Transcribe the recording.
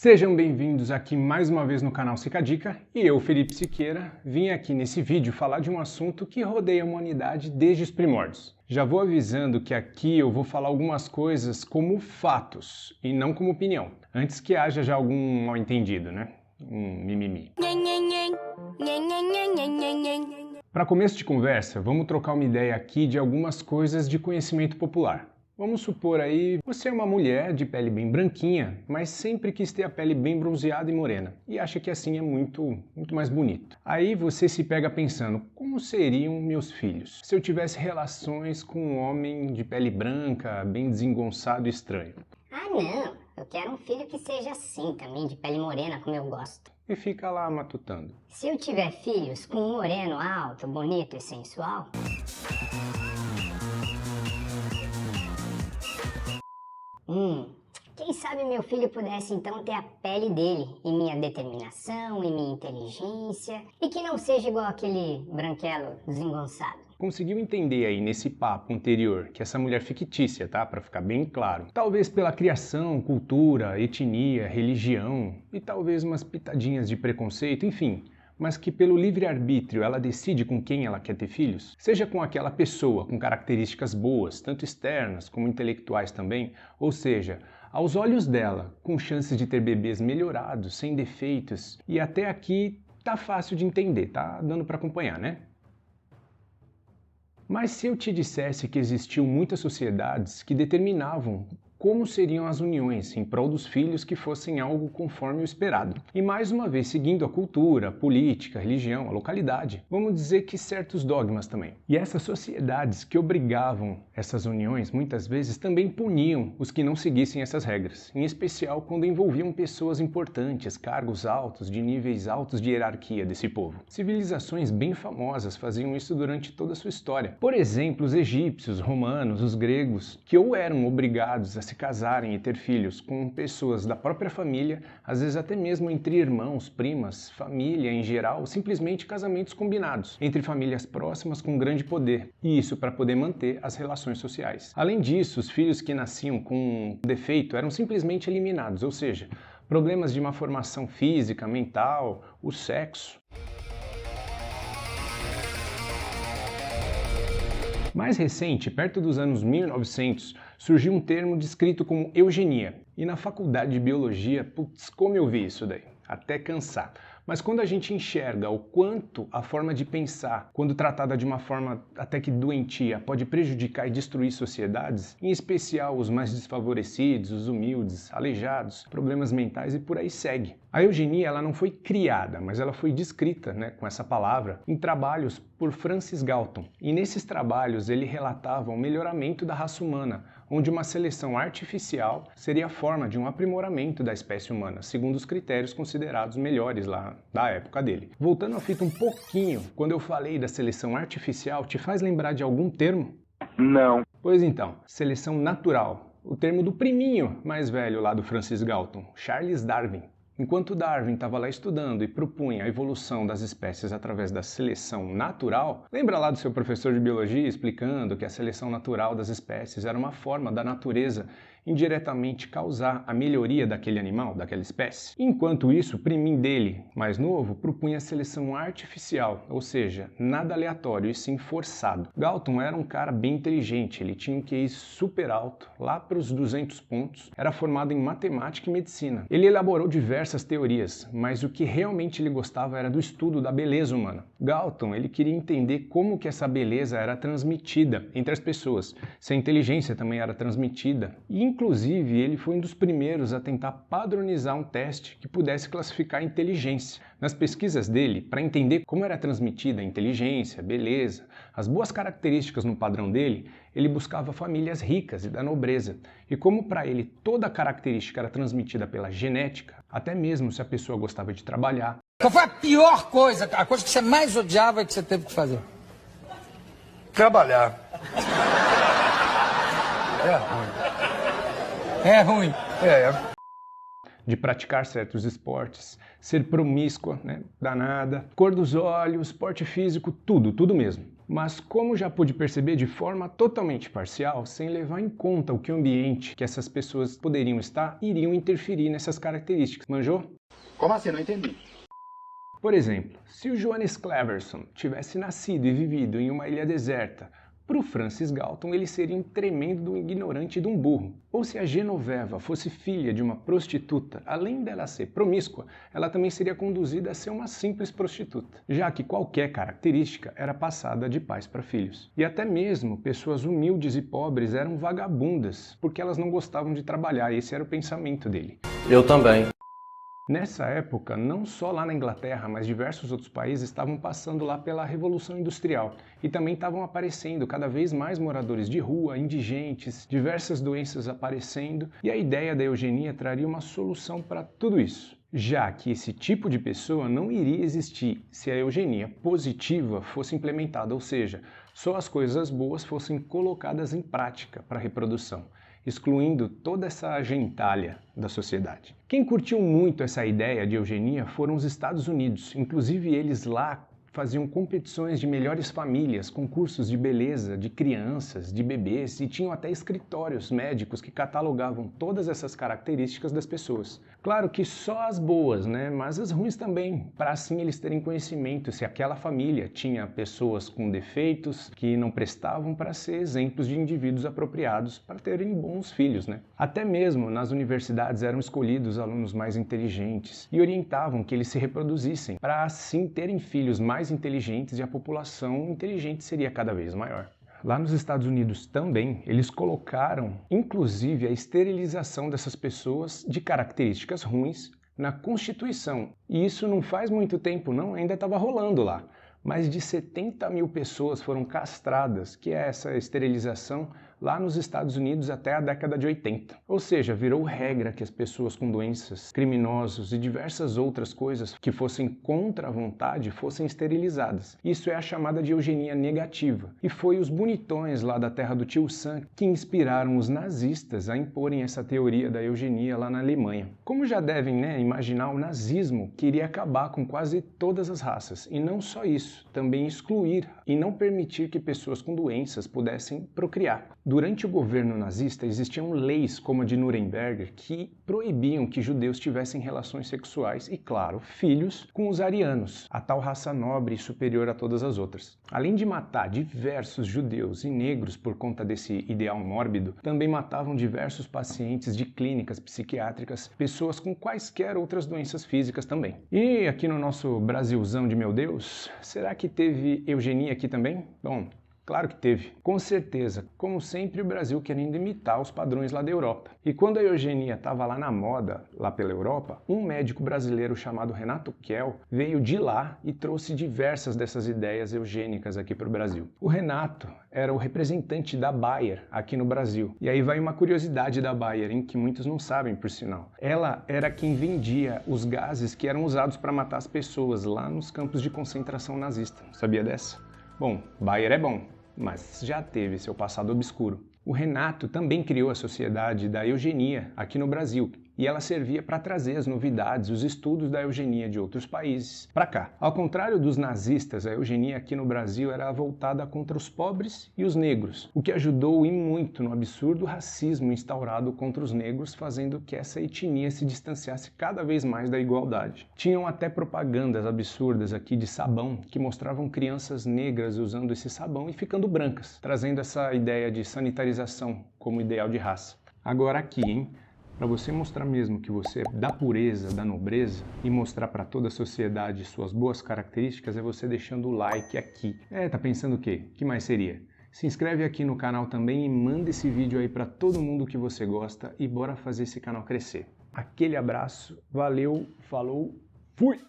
Sejam bem-vindos aqui mais uma vez no canal Sica Dica e eu, Felipe Siqueira, vim aqui nesse vídeo falar de um assunto que rodeia a humanidade desde os primórdios. Já vou avisando que aqui eu vou falar algumas coisas como fatos e não como opinião, antes que haja já algum mal-entendido, né? Mimimi. Para começo de conversa, vamos trocar uma ideia aqui de algumas coisas de conhecimento popular. Vamos supor aí, você é uma mulher de pele bem branquinha, mas sempre quis ter a pele bem bronzeada e morena, e acha que assim é muito mais bonito. Aí você se pega pensando, como seriam meus filhos se eu tivesse relações com um homem de pele branca, bem desengonçado e estranho? Ah não, eu quero um filho que seja assim também, de pele morena como eu gosto. E fica lá matutando. Se eu tiver filhos com um moreno alto, bonito e sensual... quem sabe meu filho pudesse então ter a pele dele, e minha determinação, e minha inteligência, e que não seja igual aquele branquelo desengonçado. Conseguiu entender aí nesse papo anterior que essa mulher fictícia, tá? Para ficar bem claro. Talvez pela criação, cultura, etnia, religião e talvez umas pitadinhas de preconceito, enfim, mas que pelo livre-arbítrio ela decide com quem ela quer ter filhos, seja com aquela pessoa com características boas, tanto externas como intelectuais também, ou seja, aos olhos dela, com chances de ter bebês melhorados, sem defeitos, e até aqui tá fácil de entender, tá dando para acompanhar, né? Mas se eu te dissesse que existiam muitas sociedades que determinavam como seriam as uniões em prol dos filhos que fossem algo conforme o esperado. E mais uma vez, seguindo a cultura, a política, a religião, a localidade, vamos dizer que certos dogmas também. E essas sociedades que obrigavam essas uniões, muitas vezes também puniam os que não seguissem essas regras, em especial quando envolviam pessoas importantes, cargos altos, de níveis altos de hierarquia desse povo. Civilizações bem famosas faziam isso durante toda a sua história. Por exemplo, os egípcios, romanos, os gregos, que ou eram obrigados a se casarem e ter filhos com pessoas da própria família, às vezes até mesmo entre irmãos, primas, família em geral, simplesmente casamentos combinados entre famílias próximas com grande poder, e isso para poder manter as relações sociais. Além disso, os filhos que nasciam com defeito eram simplesmente eliminados, ou seja, problemas de uma formação física, mental, o sexo. Mais recente, perto dos anos 1900, surgiu um termo descrito como eugenia. E na faculdade de biologia, putz, como eu vi isso daí? Até cansar. Mas quando a gente enxerga o quanto a forma de pensar, quando tratada de uma forma até que doentia, pode prejudicar e destruir sociedades, em especial os mais desfavorecidos, os humildes, aleijados, problemas mentais e por aí segue. A eugenia ela não foi criada, mas ela foi descrita, com essa palavra, em trabalhos por Francis Galton. E nesses trabalhos ele relatava o melhoramento da raça humana, onde uma seleção artificial seria a forma de um aprimoramento da espécie humana, segundo os critérios considerados melhores lá da época dele. Voltando à fita um pouquinho, quando eu falei da seleção artificial, te faz lembrar de algum termo? Não. Pois então, seleção natural, o termo do priminho mais velho lá do Francis Galton, Charles Darwin. Enquanto Darwin estava lá estudando e propunha a evolução das espécies através da seleção natural, lembra lá do seu professor de biologia explicando que a seleção natural das espécies era uma forma da natureza indiretamente causar a melhoria daquele animal, daquela espécie? Enquanto isso, o priminho dele, mais novo, propunha a seleção artificial, ou seja, nada aleatório e sim forçado. Galton era um cara bem inteligente, ele tinha um QI super alto, lá para os 200 pontos, era formado em matemática e medicina. Ele elaborou diversas teorias, mas o que realmente ele gostava era do estudo da beleza humana. Galton, ele queria entender como que essa beleza era transmitida entre as pessoas, se a inteligência também era transmitida, e inclusive, ele foi um dos primeiros a tentar padronizar um teste que pudesse classificar a inteligência. Nas pesquisas dele, para entender como era transmitida a inteligência, a beleza, as boas características no padrão dele, ele buscava famílias ricas e da nobreza. E como para ele toda característica era transmitida pela genética, até mesmo se a pessoa gostava de trabalhar. Qual foi a pior coisa, a coisa que você mais odiava e que você teve que fazer? Trabalhar. É ruim. É ruim. De praticar certos esportes, ser promíscua, danada, cor dos olhos, porte físico, tudo mesmo. Mas como já pude perceber de forma totalmente parcial, sem levar em conta o que o ambiente que essas pessoas poderiam estar, iriam interferir nessas características. Manjou? Como assim? Não entendi. Por exemplo, se o Johannes Cleverson tivesse nascido e vivido em uma ilha deserta, para o Francis Galton ele seria um tremendo ignorante de um burro. Ou se a Genoveva fosse filha de uma prostituta, além dela ser promíscua, ela também seria conduzida a ser uma simples prostituta, já que qualquer característica era passada de pais para filhos. E até mesmo pessoas humildes e pobres eram vagabundas, porque elas não gostavam de trabalhar, esse era o pensamento dele. Eu também. Nessa época, não só lá na Inglaterra, mas diversos outros países estavam passando lá pela Revolução Industrial e também estavam aparecendo cada vez mais moradores de rua, indigentes, diversas doenças aparecendo, e a ideia da eugenia traria uma solução para tudo isso, já que esse tipo de pessoa não iria existir se a eugenia positiva fosse implementada, ou seja, só as coisas boas fossem colocadas em prática para a reprodução, excluindo toda essa gentalha da sociedade. Quem curtiu muito essa ideia de eugenia foram os Estados Unidos, inclusive eles lá faziam competições de melhores famílias, concursos de beleza de crianças, de bebês, e tinham até escritórios médicos que catalogavam todas essas características das pessoas. Claro que só as boas, né? Mas as ruins também, para assim eles terem conhecimento se aquela família tinha pessoas com defeitos que não prestavam para ser exemplos de indivíduos apropriados para terem bons filhos, né? Até mesmo nas universidades eram escolhidos alunos mais inteligentes e orientavam que eles se reproduzissem para assim terem filhos mais inteligentes e a população inteligente seria cada vez maior. Lá nos Estados Unidos também, eles colocaram, inclusive, a esterilização dessas pessoas de características ruins na Constituição. E isso não faz muito tempo, não, ainda estava rolando lá. Mais de 70 mil pessoas foram castradas, que é essa esterilização, lá nos Estados Unidos até a década de 80. Ou seja, virou regra que as pessoas com doenças, criminosos e diversas outras coisas que fossem contra a vontade fossem esterilizadas. Isso é a chamada de eugenia negativa. E foi os bonitões lá da terra do tio Sam que inspiraram os nazistas a imporem essa teoria da eugenia lá na Alemanha. Como já devem, imaginar, o nazismo queria acabar com quase todas as raças. E não só isso, também excluir e não permitir que pessoas com doenças pudessem procriar. Durante o governo nazista existiam leis como a de Nuremberg que proibiam que judeus tivessem relações sexuais e, claro, filhos com os arianos, a tal raça nobre e superior a todas as outras. Além de matar diversos judeus e negros por conta desse ideal mórbido, também matavam diversos pacientes de clínicas psiquiátricas, pessoas com quaisquer outras doenças físicas também. E aqui no nosso Brasilzão de meu Deus, será que teve eugenia aqui também? Bom, claro que teve. Com certeza, como sempre, o Brasil querendo imitar os padrões lá da Europa. E quando a eugenia estava lá na moda, lá pela Europa, um médico brasileiro chamado Renato Kell veio de lá e trouxe diversas dessas ideias eugênicas aqui para o Brasil. O Renato era o representante da Bayer aqui no Brasil. E aí vai uma curiosidade da Bayer, hein, que muitos não sabem, por sinal. Ela era quem vendia os gases que eram usados para matar as pessoas lá nos campos de concentração nazista. Sabia dessa? Bom, Bayer é bom, mas já teve seu passado obscuro. O Renato também criou a Sociedade da Eugenia aqui no Brasil, e ela servia para trazer as novidades, os estudos da eugenia de outros países para cá. Ao contrário dos nazistas, a eugenia aqui no Brasil era voltada contra os pobres e os negros, o que ajudou e muito no absurdo racismo instaurado contra os negros, fazendo que essa etnia se distanciasse cada vez mais da igualdade. Tinham até propagandas absurdas aqui de sabão, que mostravam crianças negras usando esse sabão e ficando brancas, trazendo essa ideia de sanitarização como ideal de raça. Agora aqui, hein? Para você mostrar mesmo que você é da pureza, da nobreza e mostrar para toda a sociedade suas boas características é você deixando o like aqui. Tá pensando o quê? Que mais seria? Se inscreve aqui no canal também e manda esse vídeo aí para todo mundo que você gosta e bora fazer esse canal crescer. Aquele abraço, valeu, falou, fui!